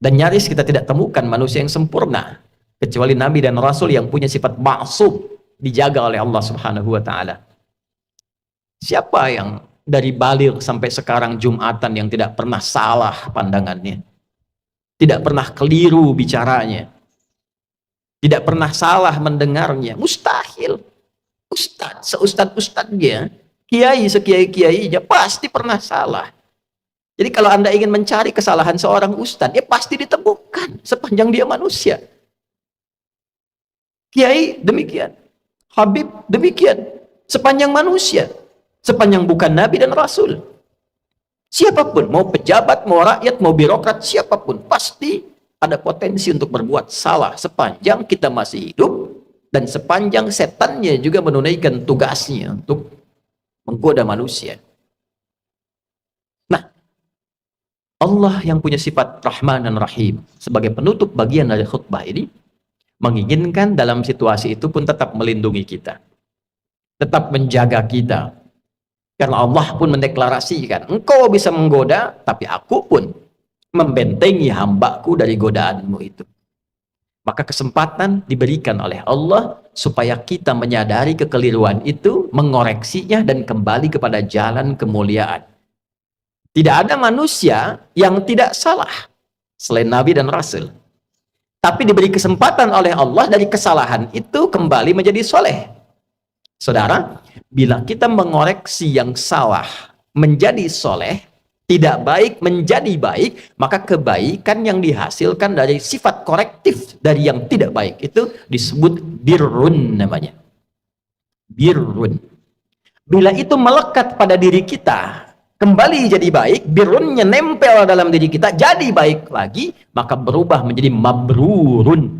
Dan nyaris kita tidak temukan manusia yang sempurna kecuali nabi dan rasul yang punya sifat ma'sum, dijaga oleh Allah Subhanahu wa taala. Siapa yang dari baligh sampai sekarang Jumatan yang tidak pernah salah pandangannya? Tidak pernah keliru bicaranya? Tidak pernah salah mendengarnya? Mustahil. Seustad-ustadnya, kiai sekiai-kiainya pasti pernah salah. Jadi kalau Anda ingin mencari kesalahan seorang ustadz, ya pasti ditemukan sepanjang dia manusia. Kiai demikian, Habib demikian, sepanjang manusia, sepanjang bukan nabi dan rasul. Siapapun, mau pejabat, mau rakyat, mau birokrat, siapapun, pasti ada potensi untuk berbuat salah sepanjang kita masih hidup dan sepanjang setannya juga menunaikan tugasnya untuk menggoda manusia. Allah yang punya sifat Rahman dan Rahim sebagai penutup bagian dari khutbah ini menginginkan dalam situasi itu pun tetap melindungi kita, tetap menjaga kita, karena Allah pun mendeklarasikan, engkau bisa menggoda tapi aku pun membentengi hambaku dari godaanmu itu. Maka kesempatan diberikan oleh Allah supaya kita menyadari kekeliruan itu, mengoreksinya dan kembali kepada jalan kemuliaan. Tidak ada manusia yang tidak salah selain Nabi dan Rasul. Tapi diberi kesempatan oleh Allah dari kesalahan itu kembali menjadi soleh. Saudara, bila kita mengoreksi yang salah menjadi soleh, tidak baik menjadi baik, maka kebaikan yang dihasilkan dari sifat korektif dari yang tidak baik itu disebut birrun namanya. Birrun. Bila itu melekat pada diri kita, kembali jadi baik, birrunnya nempel dalam diri kita, jadi baik lagi, maka berubah menjadi mabrurun.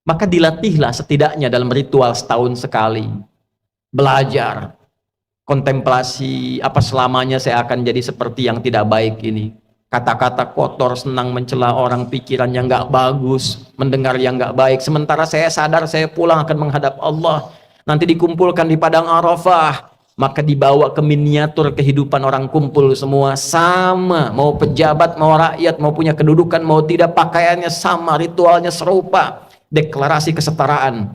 Maka dilatihlah setidaknya dalam ritual setahun sekali. Belajar, kontemplasi, apa selamanya saya akan jadi seperti yang tidak baik ini. Kata-kata kotor, senang mencela orang, pikiran yang nggak bagus, mendengar yang nggak baik. Sementara saya sadar saya pulang akan menghadap Allah. Nanti dikumpulkan di padang Arafah. Maka dibawa ke miniatur kehidupan orang kumpul semua sama, mau pejabat, mau rakyat, mau punya kedudukan, mau tidak, pakaiannya sama, ritualnya serupa, deklarasi kesetaraan.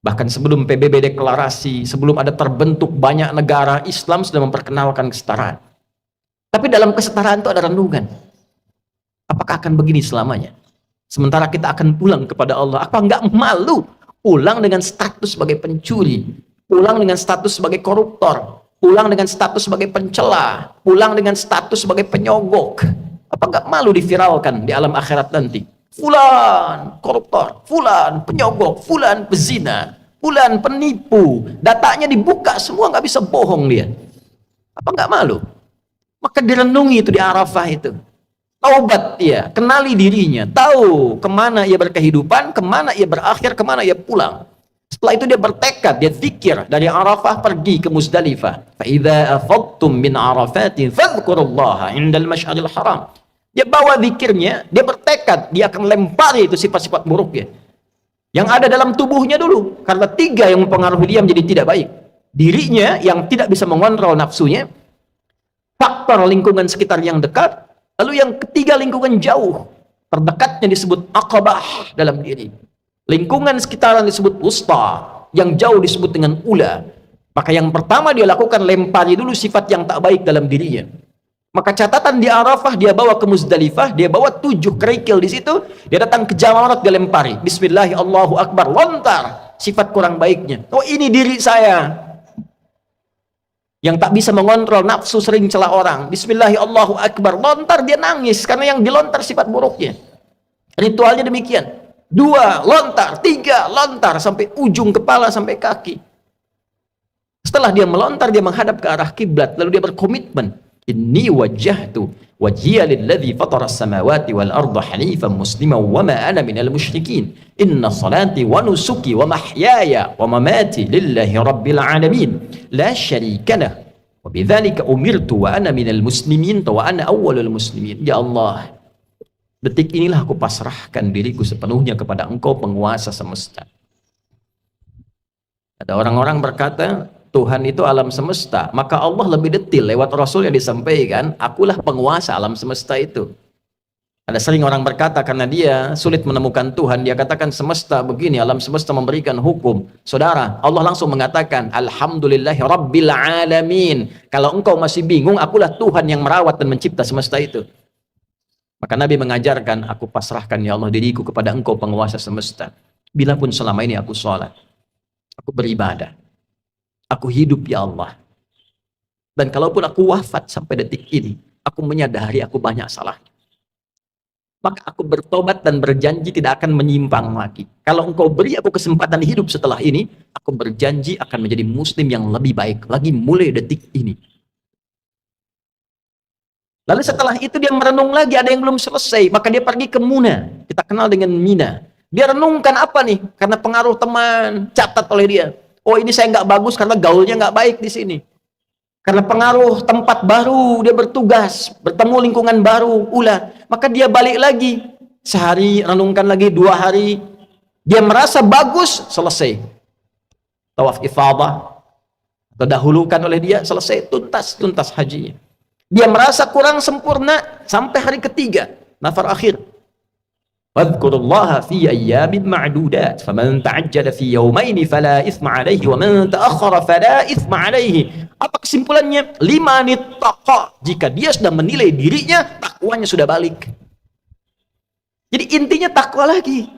Bahkan sebelum PBB deklarasi, sebelum ada terbentuk banyak negara, Islam sudah memperkenalkan kesetaraan. Tapi dalam kesetaraan itu ada renungan. Apakah akan begini selamanya? Sementara kita akan pulang kepada Allah, apa enggak malu pulang dengan status sebagai pencuri, pulang dengan status sebagai koruptor, pulang dengan status sebagai pencela, pulang dengan status sebagai penyogok. Apa enggak malu diviralkan di alam akhirat nanti? Fulan koruptor, fulan penyogok, fulan pezina, fulan penipu. Datanya dibuka semua, nggak bisa bohong dia. Apa enggak malu? Maka direnungi itu di Arafah itu. Taubat dia, kenali dirinya, tahu kemana ia berkehidupan, kemana ia berakhir, kemana ia pulang. Setelah itu dia bertekad, dia zikir dari Arafah pergi ke Muzdalifah. Fa idza afadtum min Arafatin fadhkurullaha 'indal masy'aril haram. Dia bawa zikirnya, dia bertekad, dia akan lempari itu sifat-sifat buruknya yang ada dalam tubuhnya dulu, karena tiga yang mempengaruhi dia menjadi tidak baik. Dirinya yang tidak bisa mengontrol nafsunya, faktor lingkungan sekitar yang dekat, lalu yang ketiga lingkungan jauh, terdekatnya disebut aqabah dalam diri. Lingkungan sekitaran disebut wusta, yang jauh disebut dengan ula. Maka yang pertama dia lakukan, lempari dulu sifat yang tak baik dalam dirinya. Maka catatan di Arafah dia bawa ke Muzdalifah, dia bawa 7 kerikil di situ, dia datang ke Jamarat, dia lempari. Bismillah, Allahu Akbar, lontar sifat kurang baiknya. Oh, ini diri saya yang tak bisa mengontrol nafsu, sering celah orang. Bismillah, Allahu Akbar, lontar, dia nangis karena yang dilontar sifat buruknya. Ritualnya demikian. 2 lontar, 3 lontar, sampai ujung kepala sampai kaki. Setelah dia melontar, dia menghadap ke arah kiblat, lalu dia berkomitmen, inni wajjahtu wajhiya lilladzi fatara as-samawati wal arda hanifan musliman wa ma ana minal musyrikin inna salati wa nusuki wa mahyaya wa mamati lillahi rabbil alamin la syarika lah wa bidzalika umirtu wa ana minal muslimin wa ana awwalul muslimin. Ya Allah, detik inilah aku pasrahkan diriku sepenuhnya kepada Engkau, penguasa semesta. Ada orang-orang berkata, Tuhan itu alam semesta, maka Allah lebih detil lewat Rasul yang disampaikan, akulah penguasa alam semesta itu. Ada sering orang berkata karena dia sulit menemukan Tuhan, dia katakan semesta begini, alam semesta memberikan hukum. Saudara, Allah langsung mengatakan, Alhamdulillahi Rabbil Alamin. Kalau engkau masih bingung, akulah Tuhan yang merawat dan mencipta semesta itu. Maka Nabi mengajarkan, aku pasrahkan ya Allah diriku kepada engkau penguasa semesta. Bila pun selama ini aku sholat, aku beribadah, aku hidup ya Allah. Dan kalaupun aku wafat sampai detik ini, aku menyadari aku banyak salahnya. Maka aku bertobat dan berjanji tidak akan menyimpang lagi. Kalau engkau beri aku kesempatan hidup setelah ini, aku berjanji akan menjadi muslim yang lebih baik lagi mulai detik ini. Lalu setelah itu dia merenung lagi, ada yang belum selesai, maka dia pergi ke Muna. Kita kenal dengan Mina. Dia renungkan apa nih? Karena pengaruh teman, catat oleh dia. Oh, ini saya nggak bagus karena gaulnya nggak baik di sini. Karena pengaruh tempat baru, dia bertugas, bertemu lingkungan baru, maka dia balik lagi. Sehari, renungkan lagi, 2 hari. Dia merasa bagus, selesai. Tawaf ifadah, terdahulukan oleh dia, selesai, tuntas hajinya. Dia merasa kurang sempurna, sampai hari ketiga, nafar akhir. Wadhkurullaha fi ayyamin ma'dudat, faman ta'ajjala fi yawmaini fala ithma alaihi, wa man ta'akhkhara fala ithma alaihi. Apa kesimpulannya? 5 nittaqa. Jika dia sudah menilai dirinya, takwanya sudah balik. Jadi intinya takwa lagi.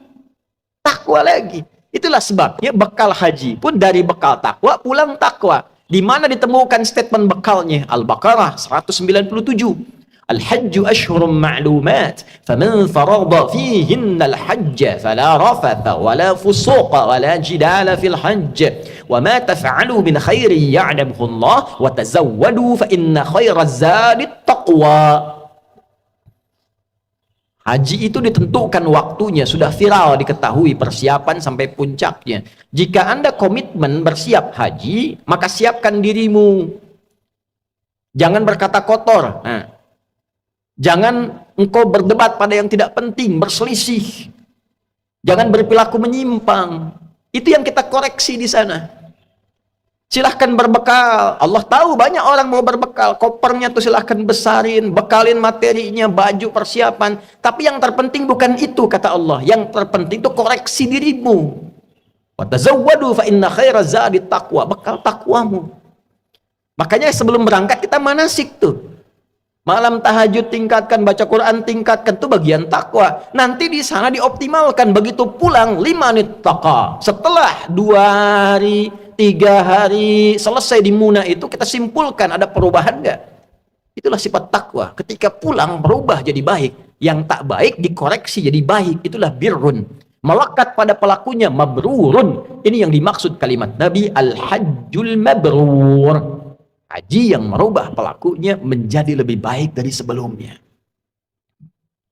Takwa lagi. Itulah sebabnya bekal haji pun dari bekal takwa, pulang takwa. Di mana ditemukan statement bekalnya? Al-Baqarah 197. Al-hajju ashhurum ma'lumat, faman farada fihinna al-hajja fala rafatha wala fusuqa wala jidala fil hajj, wa ma taf'alu min khairin ya'lamuhu Allah, wa tazawwadu fa inna khairaz zadi taqwa. Haji itu ditentukan waktunya, sudah viral, diketahui persiapan sampai puncaknya. Jika Anda komitmen bersiap haji, maka siapkan dirimu. Jangan berkata kotor. Jangan engkau berdebat pada yang tidak penting, berselisih. Jangan berperilaku menyimpang. Itu yang kita koreksi di sana. Silahkan berbekal. Allah tahu banyak orang mau berbekal. Kopernya tuh silahkan besarin, bekalin materinya, baju, persiapan. Tapi yang terpenting bukan itu, kata Allah. Yang terpenting itu koreksi dirimu. Wa tazawwadu fa inna khairaz zadi taqwa. Bekal takwamu. Makanya sebelum berangkat kita manasik tuh. Malam tahajud tingkatkan, baca Quran tingkatkan, itu bagian takwa. Nanti di sana dioptimalkan. Begitu pulang 5 nittaqa. Setelah 2 hari, 3 hari selesai di Muna itu, kita simpulkan ada perubahan enggak? Itulah sifat takwa. Ketika pulang berubah jadi baik. Yang tak baik dikoreksi jadi baik. Itulah birrun. Melekat pada pelakunya mabrurun. Ini yang dimaksud kalimat Nabi, al-hajjul mabrur. Haji yang merubah pelakunya menjadi lebih baik dari sebelumnya.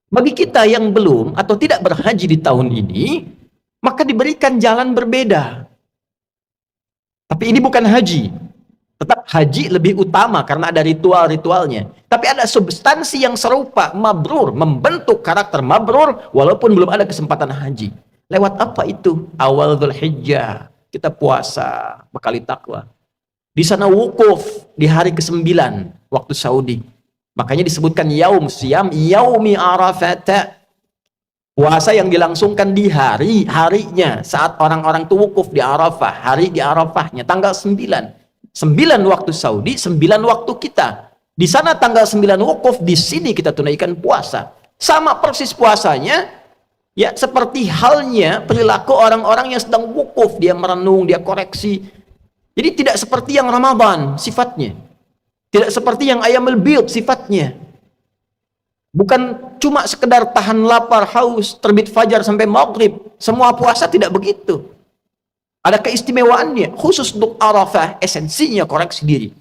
Bagi kita yang belum atau tidak berhaji di tahun ini, maka diberikan jalan berbeda. Tapi ini bukan haji. Tetap haji lebih utama karena ada ritual-ritualnya. Tapi ada substansi yang serupa, mabrur, membentuk karakter mabrur walaupun belum ada kesempatan haji. Lewat apa itu? Awal Dzulhijjah, kita puasa, bekali takwa. Di sana wukuf di hari ke-9 waktu Saudi. Makanya disebutkan yaum siyam yaumi arafat. Puasa yang dilangsungkan di harinya saat orang-orang itu wukuf di Arafah, hari di Arafahnya tanggal 9. 9 waktu Saudi, 9 waktu kita. Di sana tanggal 9 wukuf, di sini kita tunaikan puasa. Sama persis puasanya, ya seperti halnya perilaku orang-orang yang sedang wukuf, dia merenung, dia koreksi. Jadi tidak seperti yang Ramadan sifatnya. Tidak seperti yang Ayyamul Bid sifatnya. Bukan cuma sekedar tahan lapar, haus, terbit fajar sampai maghrib. Semua puasa tidak begitu. Ada keistimewaannya. Khusus untuk Arafah, esensinya koreksi diri.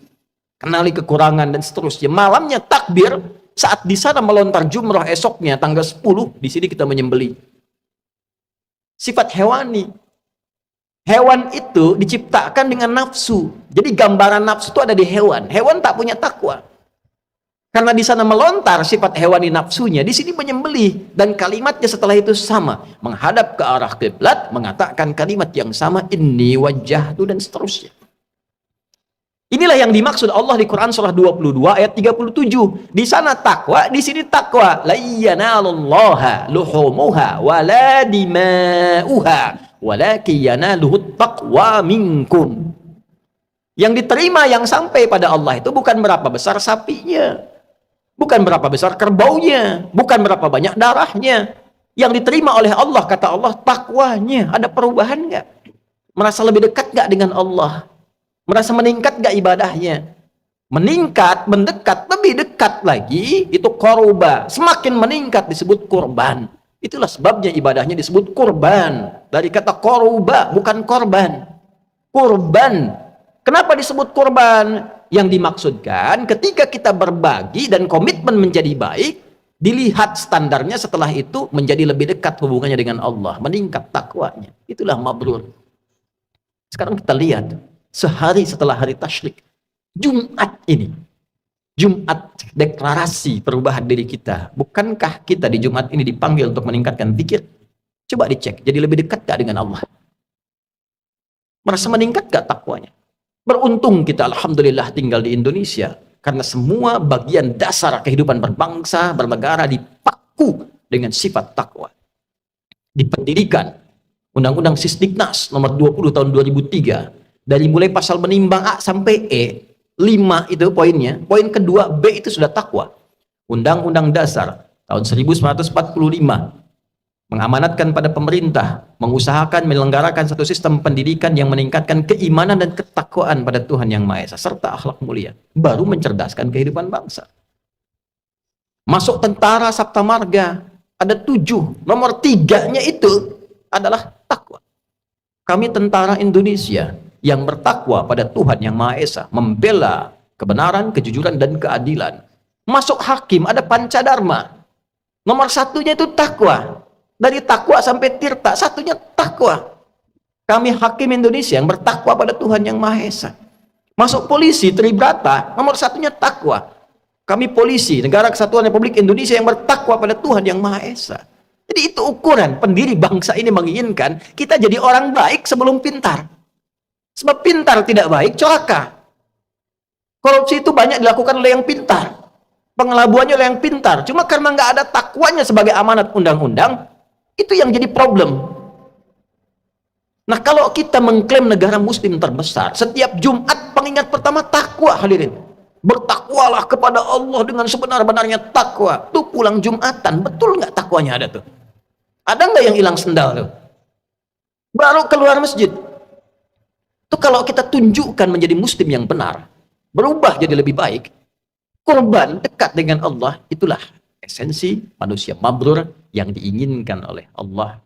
Kenali kekurangan dan seterusnya. Malamnya takbir, saat di sana melontar jumrah esoknya tanggal 10, di sini kita menyembelih. Sifat hewani. Hewan itu diciptakan dengan nafsu. Jadi gambaran nafsu itu ada di hewan. Hewan tak punya takwa. Karena di sana melontar sifat hewani nafsunya, di sini menyembelih dan kalimatnya setelah itu sama, menghadap ke arah kiblat, mengatakan kalimat yang sama, inni wajjahtu dan seterusnya. Inilah yang dimaksud Allah di Quran surah 22 ayat 37. Di sana takwa, di sini takwa. La yanalullaha luhumuha wala dima'uha walakin yanaluhut taqwa minkum. Yang diterima, yang sampai pada Allah itu bukan berapa besar sapinya, bukan berapa besar kerbaunya, bukan berapa banyak darahnya. Yang diterima oleh Allah, kata Allah, takwanya. Ada perubahan nggak? Merasa lebih dekat nggak dengan Allah? Merasa meningkat gak ibadahnya? Meningkat, mendekat, lebih dekat lagi, itu korba. Semakin meningkat disebut kurban. Itulah sebabnya ibadahnya disebut kurban. Dari kata korba, bukan korban. Kurban. Kenapa disebut kurban? Yang dimaksudkan ketika kita berbagi dan komitmen menjadi baik, dilihat standarnya setelah itu menjadi lebih dekat hubungannya dengan Allah. Meningkat takwanya. Itulah mabrur. Sekarang kita lihat. Sehari setelah hari tasyrik, Jumat ini, Jumat deklarasi perubahan diri kita. Bukankah kita di Jumat ini dipanggil untuk meningkatkan zikir? Coba dicek, jadi lebih dekat gak dengan Allah? Merasa meningkat gak takwanya? Beruntung kita, alhamdulillah, tinggal di Indonesia, karena semua bagian dasar kehidupan berbangsa, bernegara dipaku dengan sifat takwa. Di pendidikan, Undang-Undang Sisdiknas nomor 20 tahun 2003, dari mulai pasal menimbang A sampai E, 5 itu poinnya. Poin kedua, B itu sudah takwa. Undang-Undang Dasar tahun 1945 mengamanatkan pada pemerintah, mengusahakan menyelenggarakan satu sistem pendidikan yang meningkatkan keimanan dan ketakwaan pada Tuhan Yang Maha Esa, serta akhlak mulia. Baru mencerdaskan kehidupan bangsa. Masuk tentara Sabta Marga, ada 7. Nomor 3-nya itu adalah takwa. Kami tentara Indonesia yang bertakwa pada Tuhan Yang Maha Esa, membela kebenaran, kejujuran, dan keadilan. Masuk hakim, ada pancadharma. Nomor 1-nya itu takwa. Dari takwa sampai tirta, 1-nya takwa. Kami hakim Indonesia yang bertakwa pada Tuhan Yang Maha Esa. Masuk polisi, Tribrata, nomor 1-nya takwa. Kami polisi, Negara Kesatuan Republik Indonesia yang bertakwa pada Tuhan Yang Maha Esa. Jadi itu ukuran pendiri bangsa ini menginginkan kita jadi orang baik sebelum pintar. Sebab pintar tidak baik, celaka. Korupsi itu banyak dilakukan oleh yang pintar. Pengelabuannya oleh yang pintar. Cuma karena nggak ada takwanya sebagai amanat undang-undang, itu yang jadi problem. Nah, kalau kita mengklaim negara muslim terbesar, setiap Jumat pengingat pertama takwa, hadirin. Bertakwalah kepada Allah dengan sebenar-benarnya takwa. Tuh pulang Jumatan, betul nggak takwanya ada tuh? Ada nggak yang hilang sendal tuh? Baru keluar masjid. Itu kalau kita tunjukkan menjadi muslim yang benar, berubah jadi lebih baik, korban dekat dengan Allah, itulah esensi manusia mabrur yang diinginkan oleh Allah